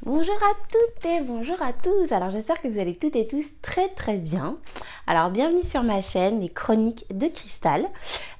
Bonjour à toutes et bonjour à tous. Alors j'espère que vous allez toutes et tous très bien. Alors bienvenue sur ma chaîne Les Chroniques de Cristal.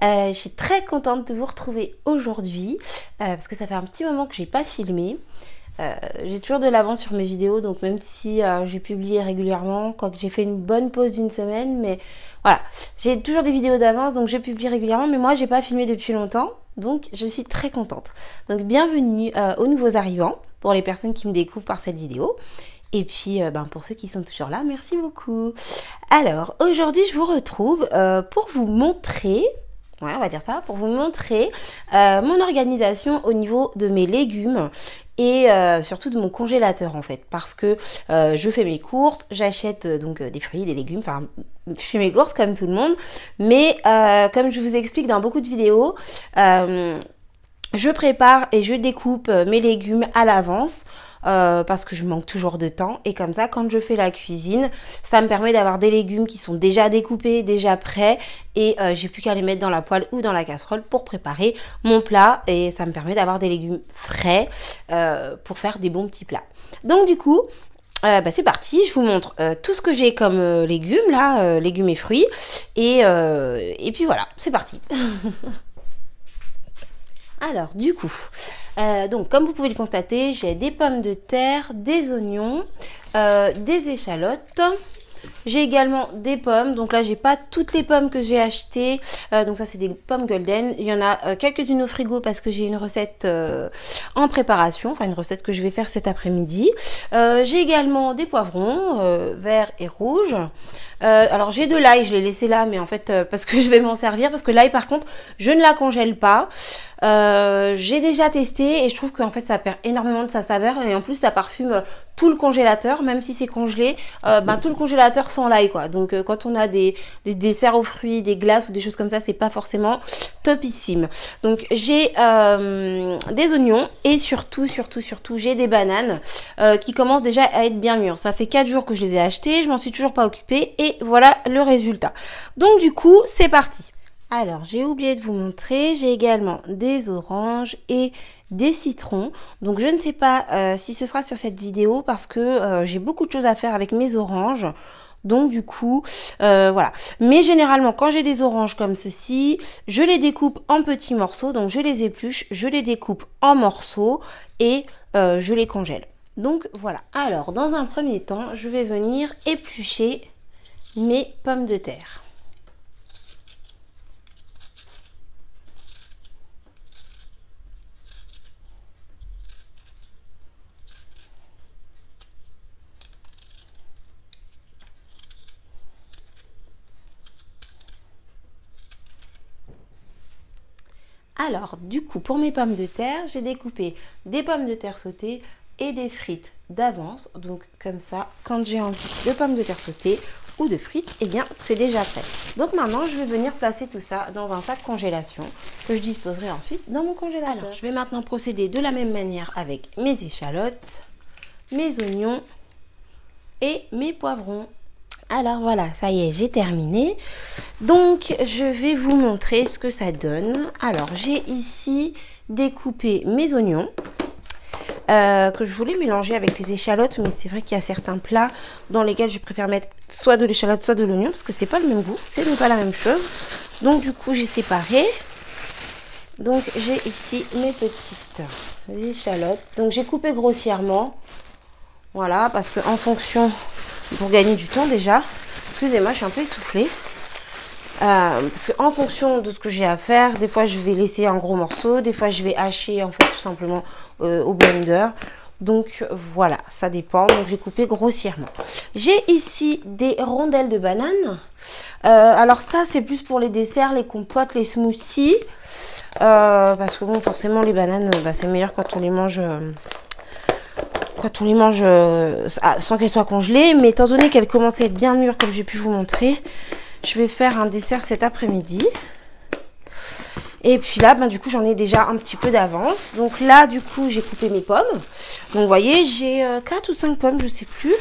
Je suis très contente de vous retrouver aujourd'hui parce que ça fait un petit moment que j'ai pas filmé. J'ai toujours de l'avance sur mes vidéos, donc même si j'ai publié régulièrement, quoique j'ai fait une bonne pause d'une semaine, mais voilà, j'ai toujours des vidéos d'avance, donc je publie régulièrement, mais moi j'ai pas filmé depuis longtemps, donc je suis très contente. Donc bienvenue aux nouveaux arrivants, pour les personnes qui me découvrent par cette vidéo, et puis pour ceux qui sont toujours là, merci beaucoup. Alors aujourd'hui je vous retrouve pour vous montrer... Ouais, on va dire ça, pour vous montrer mon organisation au niveau de mes légumes et surtout de mon congélateur en fait, parce que je fais mes courses, j'achète donc des fruits, des légumes, enfin je fais mes courses comme tout le monde, mais comme je vous explique dans beaucoup de vidéos, je prépare et je découpe mes légumes à l'avance. Parce que je manque toujours de temps et comme ça quand je fais la cuisine ça me permet d'avoir des légumes qui sont déjà découpés, déjà prêts et j'ai plus qu'à les mettre dans la poêle ou dans la casserole pour préparer mon plat et ça me permet d'avoir des légumes frais pour faire des bons petits plats. Donc du coup c'est parti, je vous montre tout ce que j'ai comme légumes là, légumes et fruits et puis voilà, c'est parti. Alors du coup, donc comme vous pouvez le constater, j'ai des pommes de terre, des oignons, des échalotes. J'ai également des pommes, donc là j'ai pas toutes les pommes que j'ai achetées, donc ça c'est des pommes golden. Il y en a quelques-unes au frigo parce que j'ai une recette en préparation, enfin une recette que je vais faire cet après-midi. J'ai également des poivrons verts et rouges. Alors j'ai de l'ail, je l'ai laissé là, mais en fait parce que je vais m'en servir, parce que l'ail par contre je ne la congèle pas. J'ai déjà testé et je trouve qu'en fait ça perd énormément de sa saveur et en plus ça parfume tout le congélateur, même si c'est congelé, tout le congélateur sent l'ail quoi. Donc quand on a des desserts aux fruits, des glaces ou des choses comme ça, c'est pas forcément topissime. Donc j'ai des oignons et surtout j'ai des bananes qui commencent déjà à être bien mûres. Ça fait 4 jours que je les ai achetées, je m'en suis toujours pas occupée et voilà le résultat. Donc du coup c'est parti. Alors, j'ai oublié de vous montrer, j'ai également des oranges et des citrons. Donc, je ne sais pas si ce sera sur cette vidéo parce que j'ai beaucoup de choses à faire avec mes oranges. Donc, du coup, voilà. Mais généralement, quand j'ai des oranges comme ceci, je les découpe en petits morceaux. Donc, je les épluche, je les découpe en morceaux et je les congèle. Donc, voilà. Alors, dans un premier temps, je vais venir éplucher mes pommes de terre. Alors, du coup, pour mes pommes de terre, j'ai découpé des pommes de terre sautées et des frites d'avance. Donc, comme ça, quand j'ai envie de pommes de terre sautées ou de frites, eh bien, c'est déjà prêt. Donc, maintenant, je vais venir placer tout ça dans un sac congélation que je disposerai ensuite dans mon congélateur. Alors, je vais maintenant procéder de la même manière avec mes échalotes, mes oignons et mes poivrons. Alors voilà, ça y est, j'ai terminé. Donc, je vais vous montrer ce que ça donne. Alors, j'ai ici découpé mes oignons que je voulais mélanger avec les échalotes, mais c'est vrai qu'il y a certains plats dans lesquels je préfère mettre soit de l'échalote, soit de l'oignon, parce que c'est pas le même goût, c'est pas la même chose. Donc, du coup, j'ai séparé. Donc, j'ai ici mes petites échalotes. Donc, j'ai coupé grossièrement. Voilà, parce que en fonction... pour gagner du temps déjà, excusez-moi, je suis un peu essoufflée, parce qu'en fonction de ce que j'ai à faire, des fois je vais laisser un gros morceau, des fois je vais hacher en fait tout simplement au blender, donc voilà, ça dépend. Donc j'ai coupé grossièrement. J'ai ici des rondelles de banane, alors ça c'est plus pour les desserts, les compotes, les smoothies, parce que bon forcément les bananes c'est meilleur quand on les mange sans qu'elles soient congelées, mais étant donné qu'elles commencent à être bien mûres comme j'ai pu vous montrer, je vais faire un dessert cet après-midi. Et puis là, du coup, j'en ai déjà un petit peu d'avance. Donc là, du coup, j'ai coupé mes pommes. Donc vous voyez, j'ai 4 ou 5 pommes, je sais plus.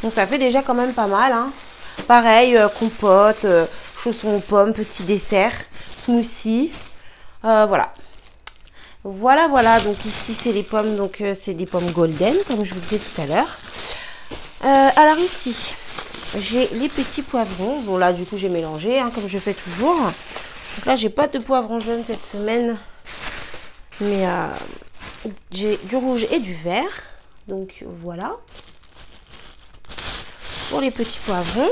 Donc ça fait déjà quand même pas mal, hein. Pareil, compote, chaussons aux pommes, petit dessert, smoothie. Voilà. Voilà, voilà. Donc ici, c'est les pommes. Donc c'est des pommes golden, comme je vous disais tout à l'heure. Alors ici, j'ai les petits poivrons. Bon là, du coup, j'ai mélangé, hein, comme je fais toujours. Donc là, j'ai pas de poivron jaune cette semaine. Mais j'ai du rouge et du vert. Donc voilà. Pour les petits poivrons.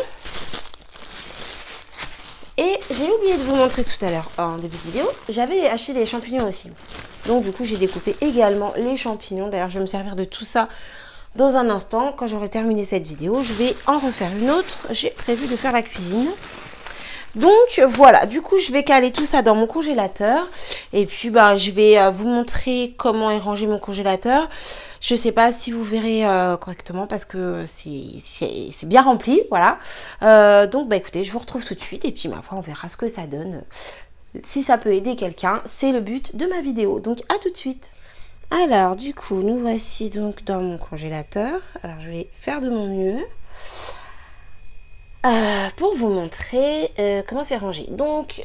Et j'ai oublié de vous montrer tout à l'heure en début de vidéo, j'avais acheté des champignons aussi. Donc du coup j'ai découpé également les champignons. D'ailleurs je vais me servir de tout ça dans un instant. Quand j'aurai terminé cette vidéo, je vais en refaire une autre. J'ai prévu de faire la cuisine. Donc voilà, du coup je vais caler tout ça dans mon congélateur. Et puis bah, je vais vous montrer comment est rangé mon congélateur. Je sais pas si vous verrez correctement parce que c'est bien rempli, voilà. Donc bah écoutez, je vous retrouve tout de suite et puis ma foi on verra ce que ça donne. Si ça peut aider quelqu'un, c'est le but de ma vidéo. Donc à tout de suite. Alors du coup, nous voici donc dans mon congélateur. Alors je vais faire de mon mieux pour vous montrer comment c'est rangé. Donc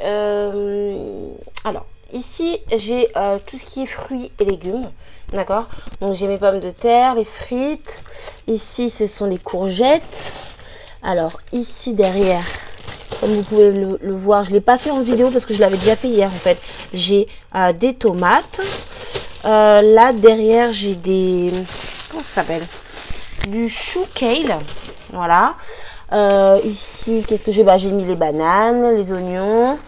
alors ici j'ai tout ce qui est fruits et légumes. D'accord, donc j'ai mes pommes de terre, les frites. Ici ce sont les courgettes. Alors ici derrière, comme vous pouvez le voir, je ne l'ai pas fait en vidéo parce que je l'avais déjà fait hier en fait. J'ai des tomates. Là derrière j'ai des, comment ça s'appelle, du chou kale. Voilà. Ici qu'est-ce que j'ai, bah, j'ai mis les bananes, les oignons.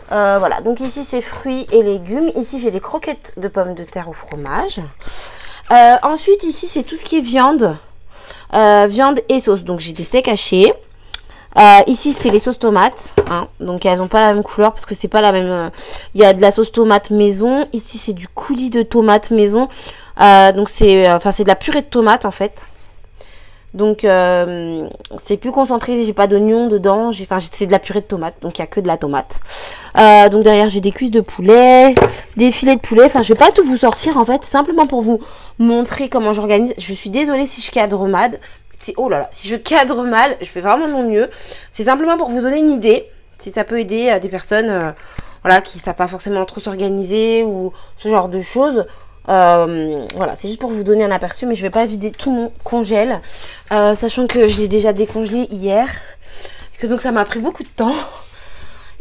Voilà, donc ici c'est fruits et légumes. Ici j'ai des croquettes de pommes de terre au fromage. Ensuite ici c'est tout ce qui est viande. Viande et sauce. Donc j'ai des steaks hachés. Ici c'est les sauces tomates. Hein, donc elles n'ont pas la même couleur parce que c'est pas la même. Il y a de la sauce tomate maison. Ici c'est du coulis de tomate maison. Donc c'est de la purée de tomate en fait. Donc c'est plus concentré, j'ai pas d'oignon dedans, c'est de la purée de tomate, donc il n'y a que de la tomate. Donc derrière j'ai des cuisses de poulet, des filets de poulet, enfin je vais pas tout vous sortir en fait, simplement pour vous montrer comment j'organise. Je suis désolée si je cadre mal, oh là là, si je cadre mal, je fais vraiment de mon mieux. C'est simplement pour vous donner une idée, si ça peut aider des personnes voilà, qui ne savent pas forcément trop s'organiser ou ce genre de choses. Voilà, c'est juste pour vous donner un aperçu, mais je vais pas vider tout mon congèle, sachant que je l'ai déjà décongelé hier, que donc ça m'a pris beaucoup de temps.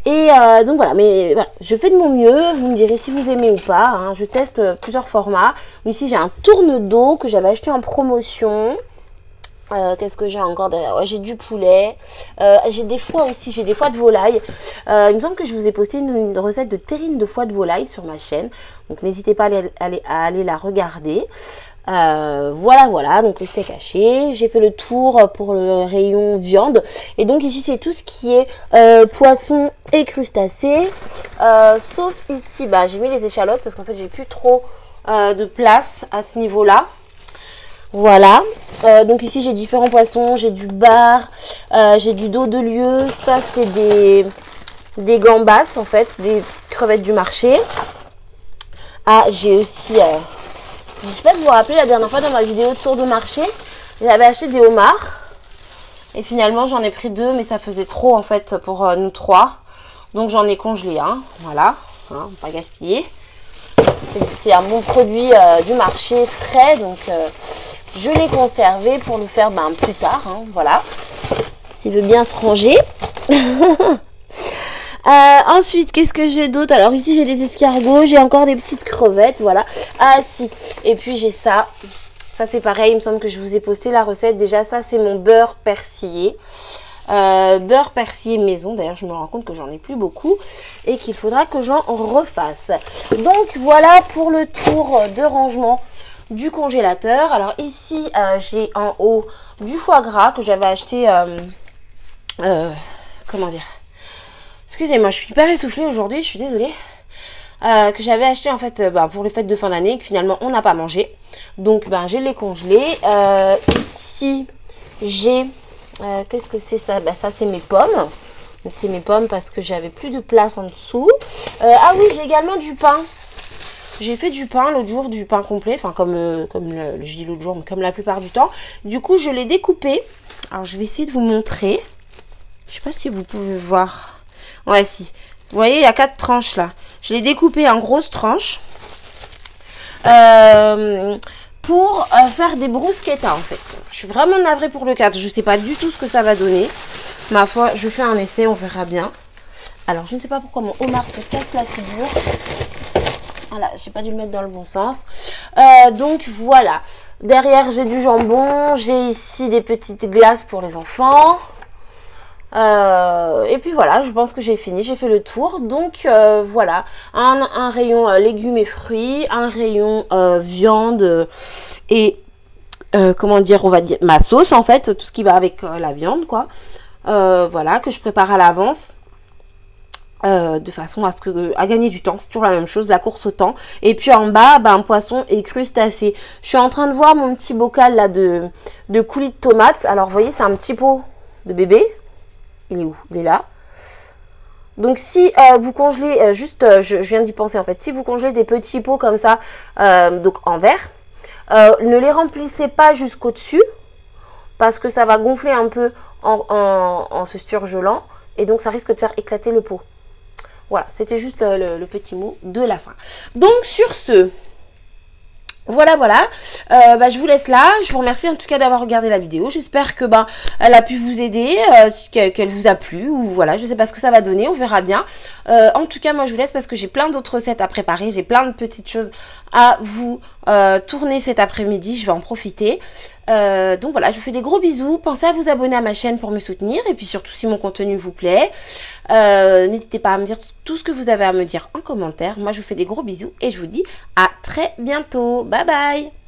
Et donc voilà, mais voilà, je fais de mon mieux, vous me direz si vous aimez ou pas, hein. Je teste plusieurs formats. Ici j'ai un tourne-dos que j'avais acheté en promotion. Qu'est-ce que j'ai encore derrière? Ouais, j'ai du poulet, j'ai des foies aussi, j'ai des foies de volaille. Il me semble que je vous ai posté une recette de terrine de foie de volaille sur ma chaîne, donc n'hésitez pas à aller la regarder. Voilà, donc les steaks hachés. J'ai fait le tour pour le rayon viande, et donc ici c'est tout ce qui est poisson et crustacés, sauf ici bah j'ai mis les échalotes parce qu'en fait j'ai plus trop de place à ce niveau là. Voilà, donc ici j'ai différents poissons, j'ai du bar, j'ai du dos de lieu, ça c'est des gambas en fait, des petites crevettes du marché. Ah, j'ai aussi, je sais pas si vous vous rappelez, la dernière fois dans ma vidéo tour de marché, j'avais acheté des homards. Et finalement j'en ai pris 2, mais ça faisait trop en fait pour nous 3. Donc j'en ai congelé un, voilà, hein, pas gaspiller. C'est un bon produit du marché frais, donc je l'ai conservé pour le faire plus tard, hein, voilà. S'il veut bien se ranger. Ensuite, qu'est-ce que j'ai d'autre? Alors ici j'ai des escargots, j'ai encore des petites crevettes, voilà. Ah si, et puis j'ai ça. Ça c'est pareil, il me semble que je vous ai posté la recette. Déjà ça c'est mon beurre persillé. Beurre persillé maison, d'ailleurs je me rends compte que j'en ai plus beaucoup et qu'il faudra que j'en refasse. Donc voilà pour le tour de rangement du congélateur. Alors ici j'ai en haut du foie gras que j'avais acheté comment dire, excusez-moi, je suis hyper essoufflée aujourd'hui, je suis désolée, que j'avais acheté en fait pour les fêtes de fin d'année, que finalement on n'a pas mangé, donc je l'ai congelé. Ici j'ai qu'est-ce que c'est ça? Ça c'est mes pommes. C'est mes pommes parce que j'avais plus de place en dessous. Ah oui, j'ai également du pain. J'ai fait du pain l'autre jour, du pain complet, enfin comme je dis l'autre jour, comme la plupart du temps. Du coup, je l'ai découpé. Alors, je vais essayer de vous montrer. Je sais pas si vous pouvez voir. Ouais, si. Vous voyez, il y a 4 tranches là. Je l'ai découpé en grosses tranches. pour faire des bruschettas en fait. Je suis vraiment navrée pour le cadre. Je sais pas du tout ce que ça va donner. Ma foi, je fais un essai, on verra bien. Alors, je ne sais pas pourquoi mon homard se casse la figure. Voilà, j'ai pas dû le mettre dans le bon sens. Donc voilà. Derrière, j'ai du jambon. J'ai ici des petites glaces pour les enfants. Et puis voilà, je pense que j'ai fini. J'ai fait le tour. Donc voilà. Un rayon légumes et fruits. Un rayon viande et comment dire, on va dire ma sauce en fait. Tout ce qui va avec la viande quoi. Voilà, que je prépare à l'avance. De façon à gagner du temps, c'est toujours la même chose, la course au temps. Et puis en bas, un poisson et crustacés. Je suis en train de voir mon petit bocal là de coulis de tomates. Alors vous voyez, c'est un petit pot de bébé. Il est où? Il est là. Donc si vous congelez, je viens d'y penser en fait, si vous congelez des petits pots comme ça, donc en verre, ne les remplissez pas jusqu'au dessus, parce que ça va gonfler un peu en se surgelant, et donc ça risque de faire éclater le pot. Voilà, c'était juste le petit mot de la fin. Donc sur ce, voilà. Je vous laisse là. Je vous remercie en tout cas d'avoir regardé la vidéo. J'espère que elle a pu vous aider, qu'elle vous a plu, ou voilà, je sais pas ce que ça va donner, on verra bien. En tout cas, moi je vous laisse parce que j'ai plein d'autres recettes à préparer, j'ai plein de petites choses à vous tourner cet après-midi. Je vais en profiter. Donc voilà, je vous fais des gros bisous. Pensez à vous abonner à ma chaîne pour me soutenir. Et puis surtout si mon contenu vous plaît, n'hésitez pas à me dire tout ce que vous avez à me dire en commentaire. Moi je vous fais des gros bisous et je vous dis à très bientôt. Bye bye.